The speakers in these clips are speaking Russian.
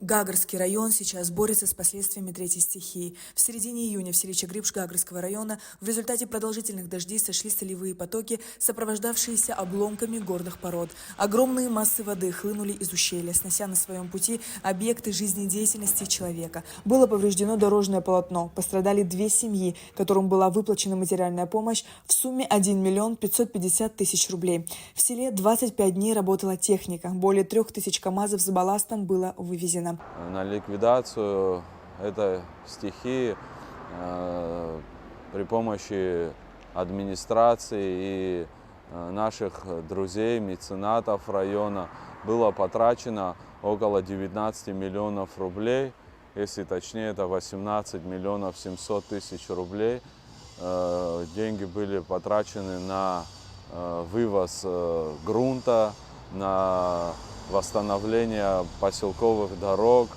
Гагарский район сейчас борется с последствиями третьей стихии. В середине июня в селе Чагрипш Гагарского района в результате продолжительных дождей сошли солевые потоки, сопровождавшиеся обломками горных пород. Огромные массы воды хлынули из ущелья, снося на своем пути объекты жизнедеятельности человека. Было повреждено дорожное полотно, пострадали 2 семьи, которым была выплачена материальная помощь в сумме 1 миллион 550 тысяч рублей. В селе 25 дней работала техника, более 3000 КАМАЗов с балластом было вывезено. На ликвидацию этой стихии при помощи администрации и наших друзей, меценатов района было потрачено около 19 миллионов рублей, если точнее это 18 миллионов 700 тысяч рублей. Деньги были потрачены на вывоз грунта, на восстановление поселковых дорог,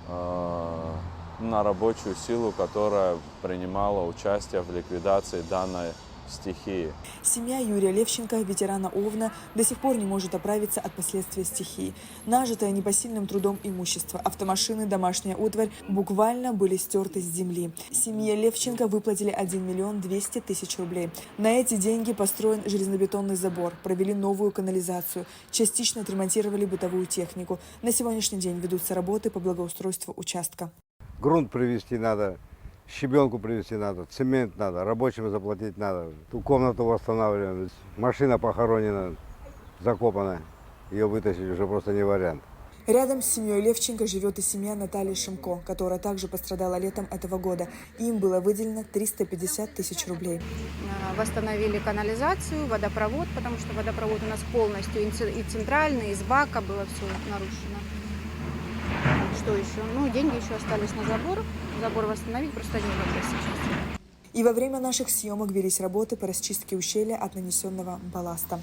на рабочую силу, которая принимала участие в ликвидации данной стихии. Семья Юрия Левченко, ветерана Овна, до сих пор не может оправиться от последствий стихии. Нажитое непосильным трудом имущество, автомашины, домашняя утварь буквально были стерты с земли. Семье Левченко выплатили 1 миллион 200 тысяч рублей. На эти деньги построен железнобетонный забор, провели новую канализацию, частично отремонтировали бытовую технику. На сегодняшний день ведутся работы по благоустройству участка. Грунт привезти надо. Щебенку привезти надо, цемент надо, рабочим заплатить надо. Ту комнату восстанавливаем. Машина похоронена, закопана. Ее вытащить уже просто не вариант. Рядом с семьей Левченко живет и семья Натальи Шимко, которая также пострадала летом этого года. Им было выделено 350 тысяч рублей. Восстановили канализацию, водопровод, потому что водопровод у нас полностью и центральный, и с бака было все нарушено. Что еще? Ну, деньги еще остались на забор. Забор восстановить просто невозможно сейчас. И во время наших съемок велись работы по расчистке ущелья от нанесенного балласта.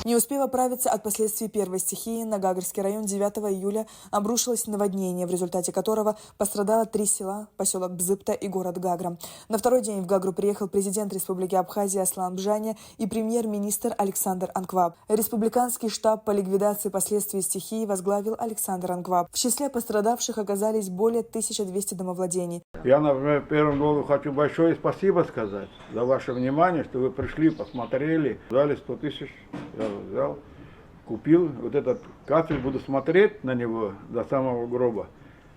Не успев оправиться от последствий первой стихии, на Гагарский район 9 июля обрушилось наводнение, в результате которого пострадало 3 села, поселок Бзыпта и город Гагра. На второй день в Гагру приехал президент Республики Абхазия Аслан Бжаня и премьер-министр Александр Анкваб. Республиканский штаб по ликвидации последствий стихии возглавил Александр Анкваб. В числе пострадавших оказались более 1200 домовладений. Я, например, первым долгу хочу большое спасибо сказать за ваше внимание, что вы пришли, посмотрели, дали 100 тысяч. Я взял, купил вот этот кафель, буду смотреть на него до самого гроба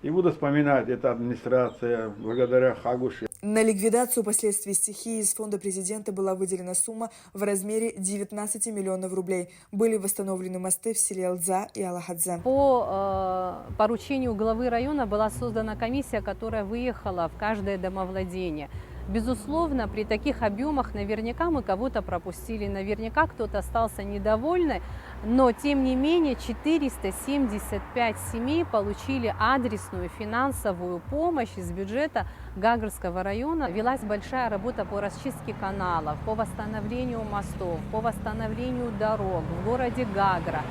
и буду вспоминать, это администрация, благодаря Хагуше. На ликвидацию последствий стихии из фонда президента была выделена сумма в размере 19 миллионов рублей. Были восстановлены мосты в селе Алдза и Алахадзе. По поручению главы района была создана комиссия, которая выехала в каждое домовладение. Безусловно, при таких объемах наверняка мы кого-то пропустили, наверняка кто-то остался недовольный, но тем не менее 475 семей получили адресную финансовую помощь из бюджета Гагарского района. Велась большая работа по расчистке каналов, по восстановлению мостов, по восстановлению дорог в городе Гагра,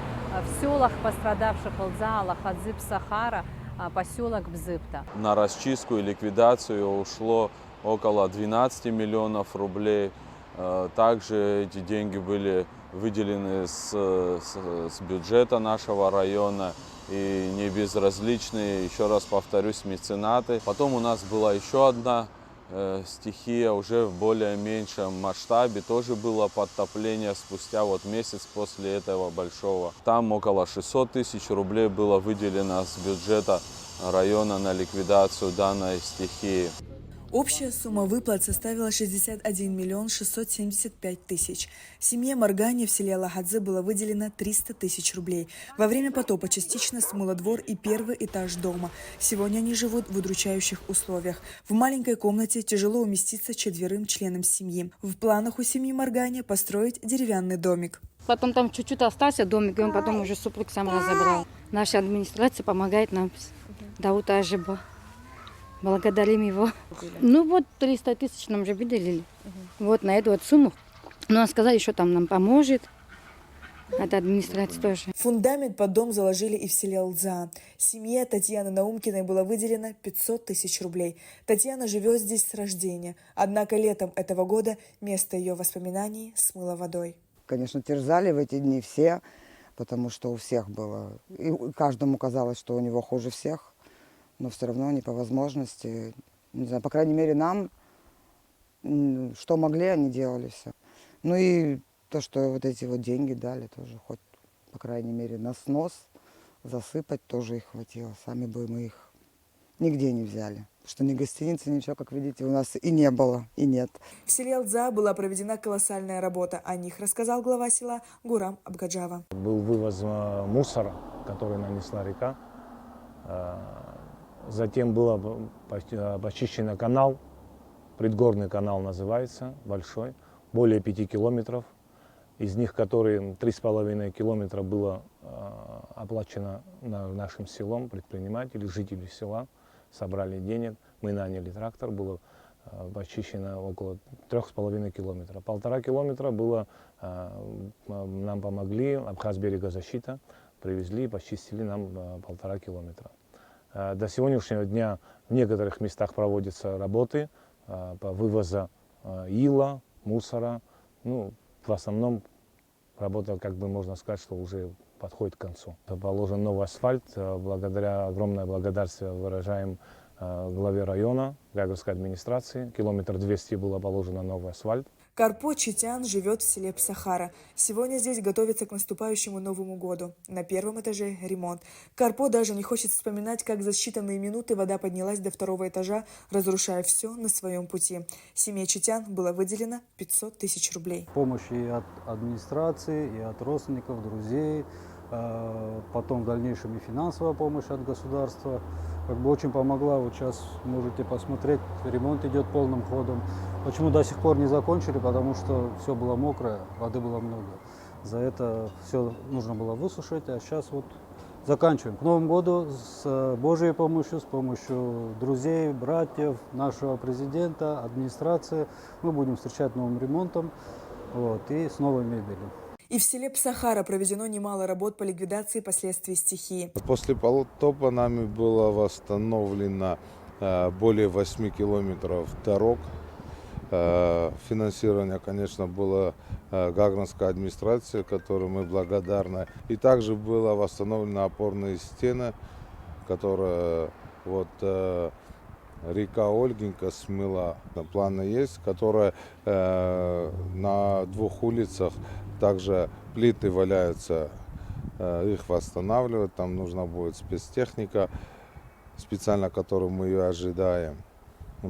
в селах, пострадавших Алдза, Алахадзе, Сахара, поселок Бзыпта. На расчистку и ликвидацию ушло около 12 миллионов рублей. Также эти деньги были выделены с бюджета нашего района и не безразличные, еще раз повторюсь, меценаты. Потом у нас была еще одна стихия уже в более меньшем масштабе. Тоже было подтопление спустя месяц после этого большого. Там около 600 тысяч рублей было выделено с бюджета района на ликвидацию данной стихии. Общая сумма выплат составила 61 миллион 675 тысяч. Семье Маргани в селе Алахадзе было выделено 300 тысяч рублей. Во время потопа частично смыло двор и первый этаж дома. Сегодня они живут в удручающих условиях. В маленькой комнате тяжело уместиться 4 членам семьи. В планах у семьи Маргани построить деревянный домик. Потом там чуть-чуть остался домик, и он потом уже супруг сам разобрал. Наша администрация помогает нам. Дауд Ажиба. Благодарим его. Ну вот 300 тысяч нам же выделили. Вот на эту сумму. Но он сказал, еще там нам поможет. Это администрация тоже. Фундамент под дом заложили и в селе Алдза. Семье Татьяны Наумкиной было выделено 500 тысяч рублей. Татьяна живет здесь с рождения. Однако летом этого года место ее воспоминаний смыло водой. конечно, терзали в эти дни все, потому что у всех было, и каждому казалось, что у него хуже всех, но все равно они по возможности, не знаю, по крайней мере нам, что могли, они делали все. Ну и то, что вот эти вот деньги дали, тоже хоть, по крайней мере, на снос засыпать тоже их хватило. Сами бы мы их нигде не взяли. Потому что ни гостиницы, ничего, как видите, у нас и не было, и нет. В селе Алдза была проведена колоссальная работа. О них рассказал глава села Гурам Абгаджава. Был вывоз мусора, который нанесла река. Затем был почищен канал, предгорный канал называется, большой, более 5 километров. Из них, которые 3,5 километра было оплачено нашим селом, предприниматели, жители села. Собрали денег, мы наняли трактор, было почищено около 3,5 километра. 1,5 километра было, нам помогли, Абхазберегозащита, привезли и почистили нам 1,5 километра. До сегодняшнего дня в некоторых местах проводятся работы по вывозу ила, мусора. Ну, в основном работа, как бы можно сказать, что уже подходит к концу. Положен новый асфальт. Огромное благодарствие выражаем главе района, Гагрской администрации. Километр 200 было положено новый асфальт. Карпо Читян живет в селе Псахара. Сегодня здесь готовится к наступающему Новому году. На первом этаже ремонт. Карпо даже не хочет вспоминать, как за считанные минуты вода поднялась до второго этажа, разрушая все на своем пути. Семье Читян было выделено 500 тысяч рублей. Помощь и от администрации, и от родственников, друзей, потом в дальнейшем и финансовая помощь от государства. Как бы очень помогла. Вот сейчас можете посмотреть, ремонт идет полным ходом. Почему до сих пор не закончили? Потому что все было мокрое, воды было много. За это все нужно было высушить, а сейчас вот заканчиваем. К Новому году с Божьей помощью, с помощью друзей, братьев, нашего президента, администрации мы будем встречать новым ремонтом и с новой мебелью. И в селе Псахара проведено немало работ по ликвидации последствий стихии. После потопа нами было восстановлено более 8 километров дорог. Финансирование, конечно, было Гагранской администрации, которой мы благодарны. И также было восстановлена опорные стены, которые река Ольгинка смыла. Планы есть, которая на 2 улицах также плиты валяются, их восстанавливать. Там нужна будет спецтехника, специально которую мы ее ожидаем,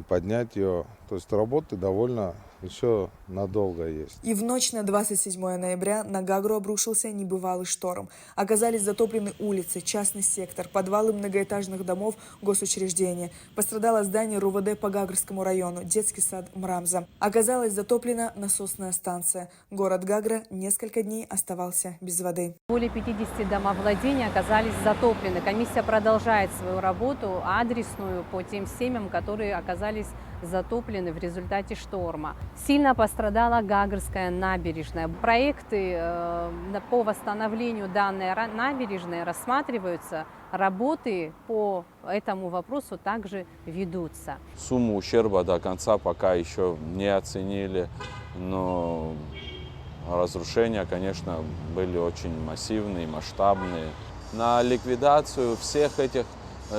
поднять ее. То есть работы довольно еще надолго есть. И в ночь на 27 ноября на Гагру обрушился небывалый шторм. Оказались затоплены улицы, частный сектор, подвалы многоэтажных домов, госучреждения. Пострадало здание РУВД по Гагрскому району, детский сад Мрамза. Оказалась затоплена насосная станция. Город Гагра несколько дней оставался без воды. Более 50 домовладений оказались затоплены. Комиссия продолжает свою работу адресную по тем семьям, которые оказались затоплены в результате шторма. Сильно пострадала Гагрская набережная. Проекты по восстановлению данной набережной рассматриваются. Работы по этому вопросу также ведутся. Сумму ущерба до конца пока еще не оценили, но разрушения, конечно, были очень массивные, масштабные. На ликвидацию всех этих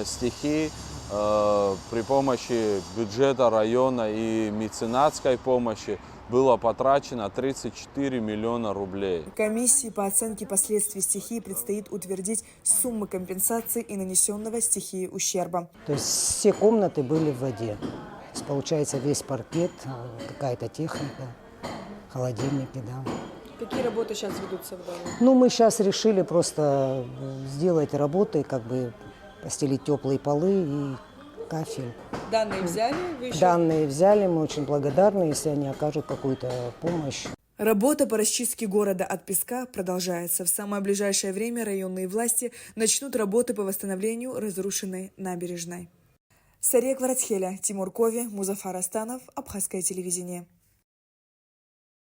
стихий при помощи бюджета района и меценатской помощи было потрачено 34 миллиона рублей. Комиссии по оценке последствий стихии предстоит утвердить суммы компенсации и нанесенного стихии ущерба. То есть все комнаты были в воде. То есть, получается, весь паркет, какая-то техника, холодильники, да. Какие работы сейчас ведутся в доме? Ну, мы сейчас решили просто сделать работы, как бы постелить теплые полы и кафель. Данные взяли? Данные взяли, мы очень благодарны, если они окажут какую-то помощь. Работа по расчистке города от песка продолжается. В самое ближайшее время районные власти начнут работы по восстановлению разрушенной набережной. Сария Кварацхеля, Тимур Кови, Музафар Астанов, Абхазское телевидение.